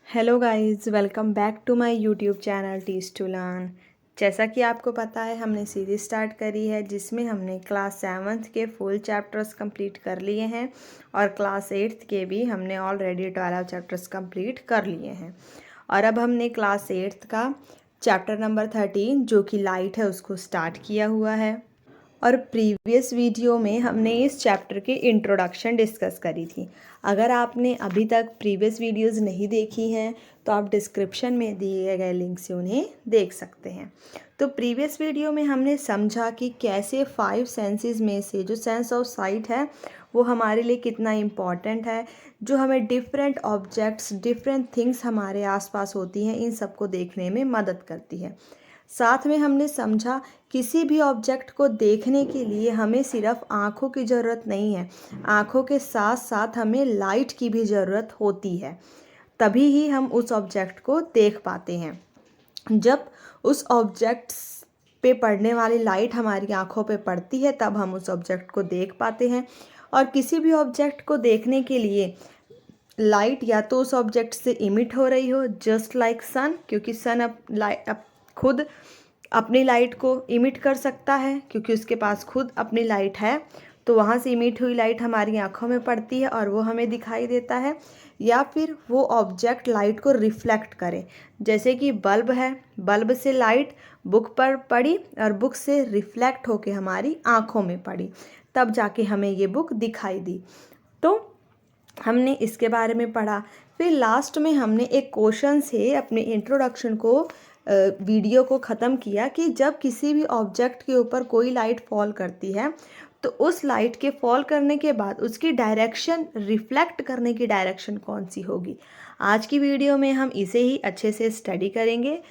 Hello guys, welcome back to my YouTube channel teach to learn. जैसा कि आपको पता है, हमने सीरीज स्टार्ट करी है जिसमें हमने क्लास 7th के फुल चैप्टर्स कंप्लीट कर लिए हैं और क्लास 8th के भी हमने ऑलरेडी 12 चैप्टर्स कंप्लीट कर लिए हैं। और अब हमने क्लास 8th का चैप्टर नंबर 13 जो कि लाइट है उसको स्टार्ट किया हुआ है। और प्रीवियस वीडियो में हमने इस चैप्टर के इंट्रोडक्शन डिस्कस करी थी। अगर आपने अभी तक प्रीवियस वीडियोस नहीं देखी हैं तो आप डिस्क्रिप्शन में दिए गए लिंक से उन्हें देख सकते हैं। तो प्रीवियस वीडियो में हमने समझा कि कैसे 5 सेंसेस में से जो सेंस ऑफ साइट है वो हमारे लिए कितना इम्पॉर्टेंट है, जो हमें डिफरेंट ऑब्जेक्ट्स डिफरेंट थिंग्स हमारे आसपास होती हैं इन सबको देखने में मदद करती है। साथ में हमने समझा किसी भी ऑब्जेक्ट को देखने के लिए हमें सिर्फ आँखों की ज़रूरत नहीं है, आँखों के साथ साथ हमें लाइट की भी ज़रूरत होती है, तभी ही हम उस ऑब्जेक्ट को देख पाते हैं। जब उस ऑब्जेक्ट पे पड़ने वाली लाइट हमारी आँखों पे पड़ती है तब हम उस ऑब्जेक्ट को देख पाते हैं। और किसी भी ऑब्जेक्ट को देखने के लिए लाइट या तो उस ऑब्जेक्ट से इमिट हो रही हो, जस्ट लाइक सन, क्योंकि सन अब खुद अपनी लाइट को इमिट कर सकता है क्योंकि उसके पास खुद अपनी लाइट है, तो वहाँ से इमिट हुई लाइट हमारी आँखों में पड़ती है और वो हमें दिखाई देता है। या फिर वो ऑब्जेक्ट लाइट को रिफ्लेक्ट करे, जैसे कि बल्ब है, बल्ब से लाइट बुक पर पड़ी और बुक से रिफ्लेक्ट होके हमारी आँखों में पड़ी, तब जाके हमें ये बुक दिखाई दी। तो हमने इसके बारे में पढ़ा। फिर लास्ट में हमने एक क्वेश्चन से अपने इंट्रोडक्शन को वीडियो को ख़त्म किया कि जब किसी भी ऑब्जेक्ट के ऊपर कोई लाइट फॉल करती है तो उस लाइट के फॉल करने के बाद उसकी डायरेक्शन, रिफ्लेक्ट करने की डायरेक्शन कौन सी होगी। आज की वीडियो में हम इसे ही अच्छे से स्टडी करेंगे।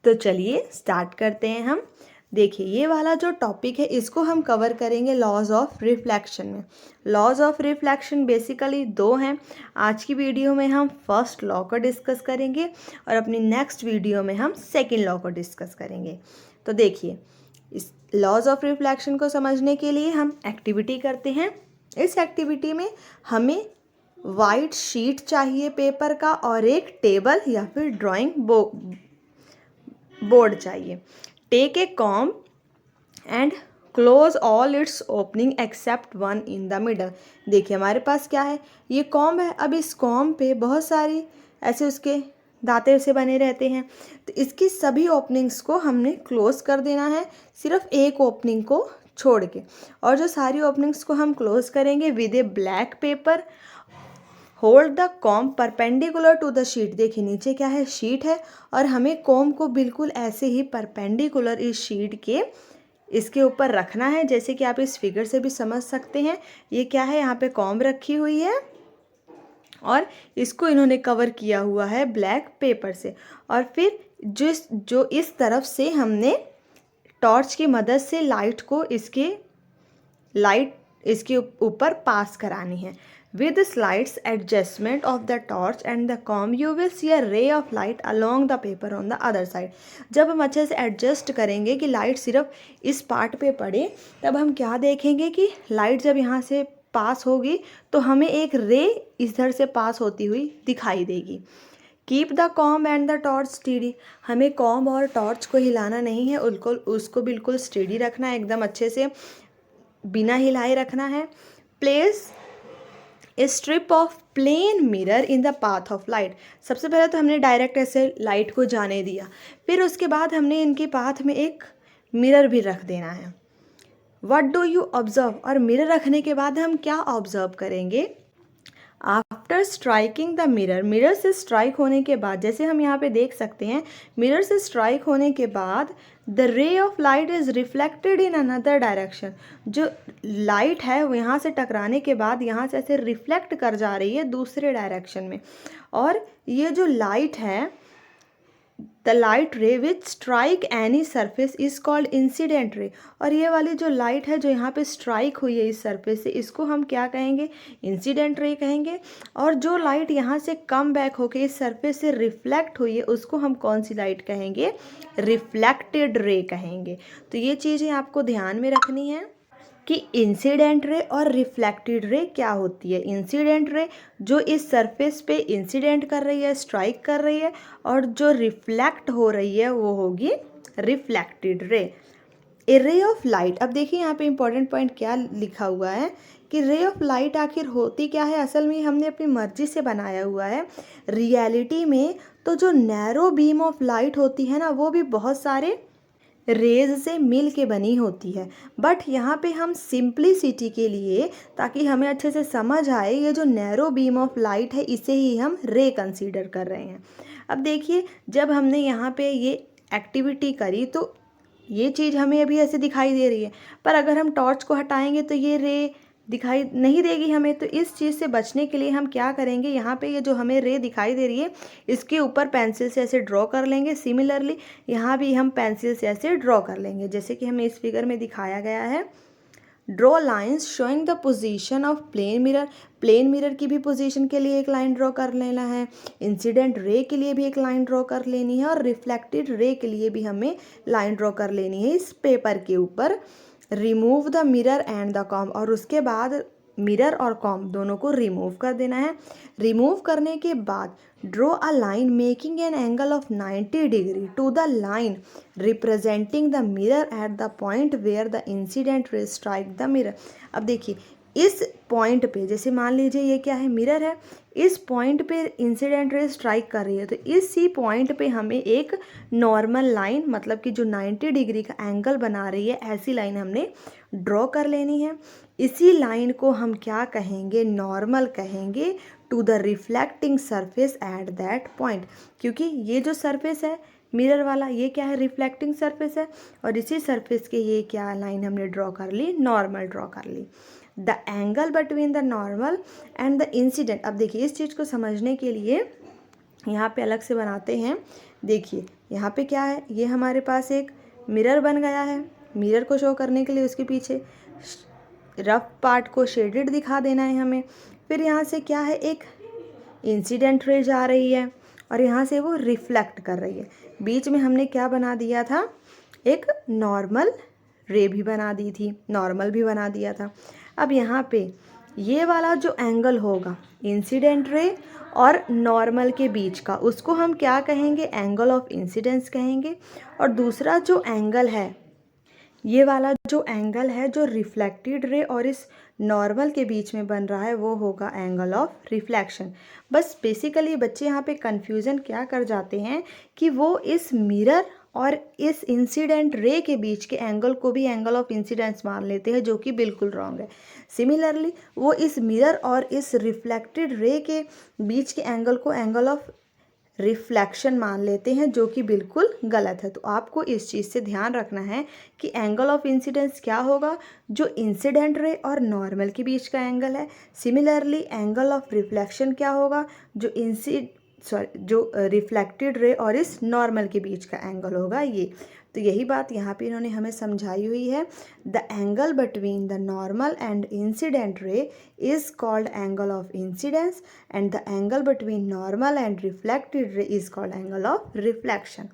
तो चलिए स्टार्ट करते हैं हम। देखिए, ये वाला जो टॉपिक है इसको हम कवर करेंगे लॉज ऑफ रिफ्लेक्शन में। लॉज ऑफ रिफ्लेक्शन बेसिकली दो हैं। आज की वीडियो में हम फर्स्ट लॉ को डिस्कस करेंगे और अपनी नेक्स्ट वीडियो में हम सेकंड लॉ को डिस्कस करेंगे। तो देखिए, इस लॉज ऑफ रिफ्लेक्शन को समझने के लिए हम एक्टिविटी करते हैं। इस एक्टिविटी में हमें वाइट शीट चाहिए पेपर का और एक टेबल या फिर ड्राइंग बोर्ड चाहिए। Take a comb and close all its opening except one in the middle. देखिए, हमारे पास क्या है, ये कॉम है। अब इस कॉम पे बहुत सारी ऐसे उसके दांते से बने रहते हैं, तो इसकी सभी ओपनिंग्स को हमने क्लोज कर देना है, सिर्फ एक ओपनिंग को छोड़ के। और जो सारी ओपनिंग्स को हम क्लोज करेंगे with a black paper. Hold the comb perpendicular to the sheet. देखिए, नीचे क्या है, शीट है, और हमें कॉम को बिल्कुल ऐसे ही परपेंडिकुलर इस शीट के इसके ऊपर रखना है, जैसे कि आप इस फिगर से भी समझ सकते हैं। ये क्या है, यहाँ पे कॉम रखी हुई है और इसको इन्होंने कवर किया हुआ है ब्लैक पेपर से। और फिर जो इस तरफ से हमने टॉर्च की मदद से लाइट इसके ऊपर पास करानी है। With the slight adjustment of the torch and the comb, you will see a ray of light along the paper on the other side. जब हम अच्छे से एडजस्ट करेंगे कि लाइट सिर्फ इस पार्ट पे पड़े, तब हम क्या देखेंगे कि लाइट जब यहाँ से पास होगी तो हमें एक रे इधर से पास होती हुई दिखाई देगी। Keep the com and the torch steady. हमें कॉम और टॉर्च को हिलाना नहीं है, उसको बिल्कुल स्टेडी रखना है, एकदम अच्छे से बिना हिलाए रखना है। Place a strip of plane mirror in the path of light. सबसे पहले तो हमने डायरेक्ट ऐसे लाइट को जाने दिया, फिर उसके बाद हमने इनके पाथ में एक मिरर भी रख देना है। What do you observe. और मिरर रखने के बाद हम क्या ऑब्जर्व करेंगे, after striking the mirror. Mirror से स्ट्राइक होने के बाद, जैसे हम यहाँ पे देख सकते हैं, मिरर से स्ट्राइक होने के बाद the ray of light is reflected in another direction. जो लाइट है वो यहाँ से टकराने के बाद यहाँ से ऐसे रिफ्लेक्ट कर जा रही है दूसरे डायरेक्शन में। और ये जो लाइट है, द लाइट रे विच strike any surface is called incident ray. और ये वाली जो लाइट है जो यहाँ पे स्ट्राइक हुई है इस सरफेस से, इसको हम क्या कहेंगे, इंसिडेंट रे कहेंगे। और जो लाइट यहाँ से कम बैक होके इस सरफेस से रिफ्लेक्ट हुई है उसको हम कौन सी लाइट कहेंगे, रिफ्लेक्टेड रे कहेंगे। तो ये चीज़ें आपको ध्यान में रखनी है। कि इंसिडेंट रे और रिफ्लेक्टेड रे क्या होती है। इंसिडेंट रे जो इस सरफेस पे इंसिडेंट कर रही है, स्ट्राइक कर रही है, और जो रिफ्लेक्ट हो रही है वो होगी reflected ray. A ray of light, अब देखिए यहाँ पे इंपॉर्टेंट पॉइंट क्या लिखा हुआ है कि रे ऑफ लाइट आखिर होती क्या है। असल में हमने अपनी मर्जी से बनाया हुआ है। रियलिटी में तो जो नैरो बीम ऑफ लाइट होती है ना, वो भी बहुत सारे रेज से मिल के बनी होती है। बट यहाँ पे हम सिंप्लिसिटी के लिए, ताकि हमें अच्छे से समझ आए, ये जो नैरो बीम ऑफ लाइट है इसे ही हम रे कंसीडर कर रहे हैं। अब देखिए, जब हमने यहाँ पे ये एक्टिविटी करी तो ये चीज़ हमें अभी ऐसे दिखाई दे रही है, पर अगर हम टॉर्च को हटाएंगे तो ये रे दिखाई नहीं देगी हमें। तो इस चीज़ से बचने के लिए हम क्या करेंगे, यहाँ पे ये जो हमें रे दिखाई दे रही है इसके ऊपर पेंसिल से ऐसे ड्रॉ कर लेंगे। सिमिलरली यहाँ भी हम पेंसिल से ऐसे ड्रॉ कर लेंगे, जैसे कि हमें इस फिगर में दिखाया गया है। Draw lines showing the position of plane mirror. Plane mirror की भी पोजीशन के लिए एक लाइन ड्रॉ कर लेना है, इंसिडेंट रे के लिए भी एक लाइन ड्रॉ कर लेनी है, और रिफ्लेक्टेड रे के लिए भी हमें लाइन ड्रॉ कर लेनी है इस पेपर के ऊपर। Remove the mirror and the com, और उसके बाद मिरर और कॉम दोनों को रिमूव कर देना है। रिमूव करने के बाद draw a line making an angle of 90 degree to the line representing the mirror at the point where the incident ray strike the mirror. अब देखिए, इस पॉइंट पे, जैसे मान लीजिए ये क्या है, मिरर है, इस पॉइंट पे इंसिडेंट रे स्ट्राइक कर रही है, तो इसी पॉइंट पे हमें एक नॉर्मल लाइन, मतलब कि जो 90 डिग्री का एंगल बना रही है, ऐसी लाइन हमने ड्रॉ कर लेनी है। इसी लाइन को हम क्या कहेंगे, नॉर्मल कहेंगे to the reflecting surface at that point, क्योंकि ये जो सरफेस है मिरर वाला, ये क्या है, रिफ्लेक्टिंग सरफेस है, और इसी सरफेस के ये क्या लाइन हमने ड्रॉ कर ली, नॉर्मल ड्रॉ कर ली। The angle between the normal and the incident. अब देखिए, इस चीज़ को समझने के लिए यहाँ पे अलग से बनाते हैं। देखिए यहाँ पे क्या है, ये हमारे पास एक मिरर बन गया है। मिरर को शो करने के लिए उसके पीछे रफ पार्ट को शेडेड दिखा देना है हमें। फिर यहाँ से क्या है, एक इंसिडेंट रे जा रही है और यहाँ से वो रिफ्लेक्ट कर रही है। बीच में हमने क्या बना दिया था, एक नॉर्मल रे भी बना दी थी, नॉर्मल भी बना दिया था। अब यहाँ पे ये वाला जो एंगल होगा इंसिडेंट रे और नॉर्मल के बीच का, उसको हम क्या कहेंगे, एंगल ऑफ इंसिडेंस कहेंगे। और दूसरा जो एंगल है, ये वाला जो एंगल है जो रिफ्लेक्टेड रे और इस नॉर्मल के बीच में बन रहा है, वो होगा एंगल ऑफ रिफ्लेक्शन। बस बेसिकली बच्चे यहाँ पे कंफ्यूजन क्या कर जाते हैं कि वो इस मिरर और इस इंसिडेंट रे के बीच के एंगल को भी एंगल ऑफ इंसिडेंस मान लेते हैं, जो कि बिल्कुल रॉन्ग है। सिमिलरली वो इस मिरर और इस रिफ्लेक्टेड रे के बीच के एंगल को एंगल ऑफ रिफ्लेक्शन मान लेते हैं, जो कि बिल्कुल गलत है। तो आपको इस चीज़ से ध्यान रखना है कि एंगल ऑफ इंसिडेंस क्या होगा, जो इंसिडेंट रे और नॉर्मल के बीच का एंगल है। सिमिलरली एंगल ऑफ रिफ्लेक्शन क्या होगा, जो रिफ्लेक्टेड रे और इस नॉर्मल के बीच का एंगल होगा ये। तो यही बात यहाँ पे इन्होंने हमें समझाई हुई है। The angle between the normal and incident ray is called angle of incidence and the angle between normal and reflected ray is called angle of reflection.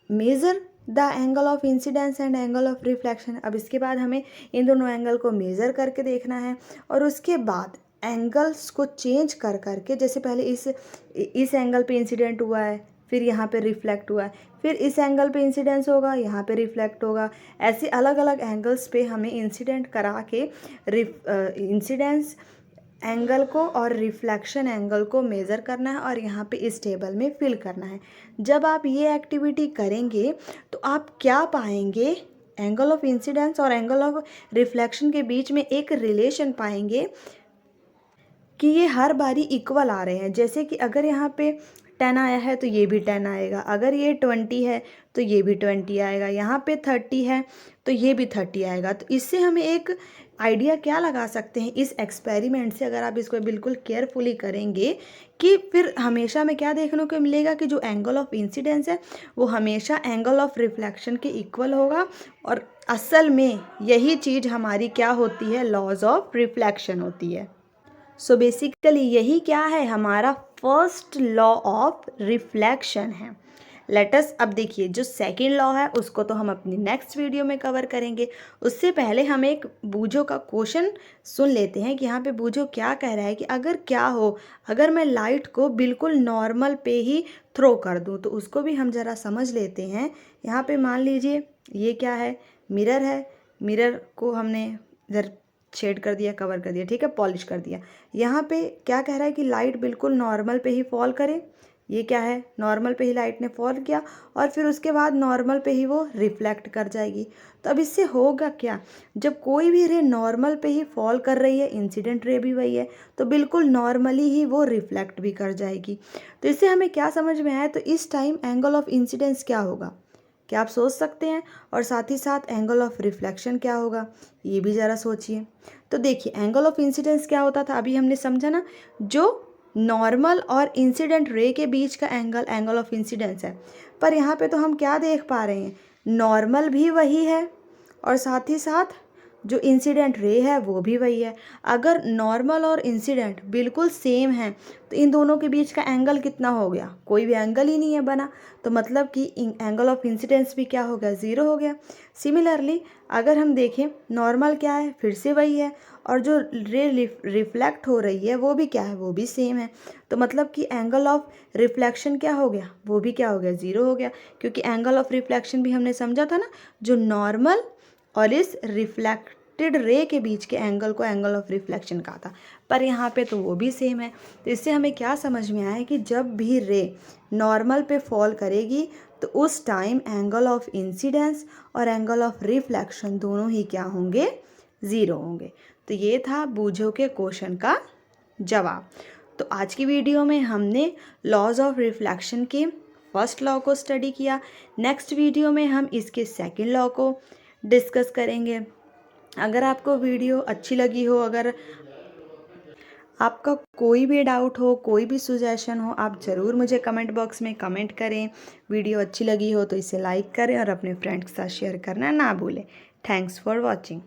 Measure the angle of incidence and angle of reflection. अब इसके बाद हमें इन दोनों angle को measure करके देखना है, और उसके बाद एंगल्स को चेंज कर करके, जैसे पहले इस एंगल पे इंसिडेंट हुआ है, फिर यहाँ पे रिफ्लेक्ट हुआ है, फिर इस एंगल पे इंसिडेंस होगा, यहाँ पे रिफ्लेक्ट होगा। ऐसे अलग अलग एंगल्स पे हमें इंसिडेंट करा के इंसिडेंस एंगल को और रिफ्लेक्शन एंगल को मेज़र करना है और यहाँ पे इस टेबल में फिल करना है। जब आप ये एक्टिविटी करेंगे तो आप क्या पाएंगे, एंगल ऑफ इंसिडेंस और एंगल ऑफ रिफ्लेक्शन के बीच में एक रिलेशन पाएंगे कि ये हर बारी इक्वल आ रहे हैं। जैसे कि अगर यहाँ पे 10 आया है तो ये भी 10 आएगा, अगर ये 20 है तो ये भी 20 आएगा, यहाँ पे 30 है तो ये भी 30 आएगा। तो इससे हमें एक आइडिया क्या लगा सकते हैं इस एक्सपेरिमेंट से, अगर आप इसको बिल्कुल केयरफुली करेंगे, कि फिर हमेशा में क्या देखने को मिलेगा कि जो एंगल ऑफ इंसिडेंस है वो हमेशा एंगल ऑफ रिफ्लेक्शन के इक्वल होगा। और असल में यही चीज़ हमारी क्या होती है, लॉज ऑफ रिफ्लेक्शन होती है। सो बेसिकली यही क्या है, हमारा फर्स्ट लॉ ऑफ रिफ्लेक्शन है। लेट अस अब देखिए जो सेकंड लॉ है उसको तो हम अपनी नेक्स्ट वीडियो में कवर करेंगे। उससे पहले हम एक बूझो का क्वेश्चन सुन लेते हैं कि यहाँ पे बूझो क्या कह रहा है कि अगर क्या हो अगर मैं लाइट को बिल्कुल नॉर्मल पे ही थ्रो कर दूँ, तो उसको भी हम ज़रा समझ लेते हैं। यहाँ पे मान लीजिए ये क्या है, मिरर है। मिरर को हमने इधर शेड कर दिया, कवर कर दिया, ठीक है, पॉलिश कर दिया। यहाँ पे क्या कह रहा है कि लाइट बिल्कुल नॉर्मल पे ही फॉल करे। ये क्या है, नॉर्मल पे ही लाइट ने फॉल किया और फिर उसके बाद नॉर्मल पे ही वो रिफ्लेक्ट कर जाएगी। तो अब इससे होगा क्या, जब कोई भी रे नॉर्मल पे ही फॉल कर रही है, इंसिडेंट रे भी वही है, तो बिल्कुल नॉर्मली ही वो रिफ्लेक्ट भी कर जाएगी। तो इससे हमें क्या समझ में आया, तो इस टाइम एंगल ऑफ इंसिडेंस क्या होगा, क्या आप सोच सकते हैं? और साथ ही साथ एंगल ऑफ रिफ्लेक्शन क्या होगा, ये भी ज़रा सोचिए। तो देखिए एंगल ऑफ इंसिडेंस क्या होता था, अभी हमने समझा ना, जो नॉर्मल और इंसिडेंट रे के बीच का एंगल एंगल ऑफ इंसिडेंस है। पर यहाँ पे तो हम क्या देख पा रहे हैं, नॉर्मल भी वही है और साथ ही साथ जो इंसिडेंट रे है वो भी वही है। अगर नॉर्मल और इंसिडेंट बिल्कुल सेम हैं तो इन दोनों के बीच का एंगल कितना हो गया, कोई भी एंगल ही नहीं है बना। तो मतलब कि एंगल ऑफ इंसिडेंस भी क्या हो गया, ज़ीरो हो गया। सिमिलरली अगर हम देखें नॉर्मल क्या है, फिर से वही है, और जो रे रिफ्लेक्ट हो रही है वो भी क्या है, वो भी सेम है। तो मतलब कि एंगल ऑफ रिफ्लेक्शन क्या हो गया, वो भी क्या हो गया, ज़ीरो हो गया। क्योंकि एंगल ऑफ रिफ्लेक्शन भी हमने समझा था ना, जो नॉर्मल और इस रिफ्लेक्टेड रे के बीच के एंगल को एंगल ऑफ रिफ्लेक्शन कहा था। पर यहाँ पे तो वो भी सेम है। तो इससे हमें क्या समझ में आया कि जब भी रे नॉर्मल पे फॉल करेगी तो उस टाइम एंगल ऑफ इंसिडेंस और एंगल ऑफ रिफ्लेक्शन दोनों ही क्या होंगे, ज़ीरो होंगे। तो ये था बूझो के क्वेश्चन का जवाब। तो आज की वीडियो में हमने लॉज ऑफ रिफ्लेक्शन के फर्स्ट लॉ को स्टडी किया। नेक्स्ट वीडियो में हम इसके सेकंड लॉ को डिस्कस करेंगे। अगर आपको वीडियो अच्छी लगी हो, अगर आपका कोई भी डाउट हो, कोई भी सुजेशन हो, आप ज़रूर मुझे कमेंट बॉक्स में कमेंट करें। वीडियो अच्छी लगी हो तो इसे लाइक करें और अपने फ्रेंड्स के साथ शेयर करना ना भूलें। Thanks for watching.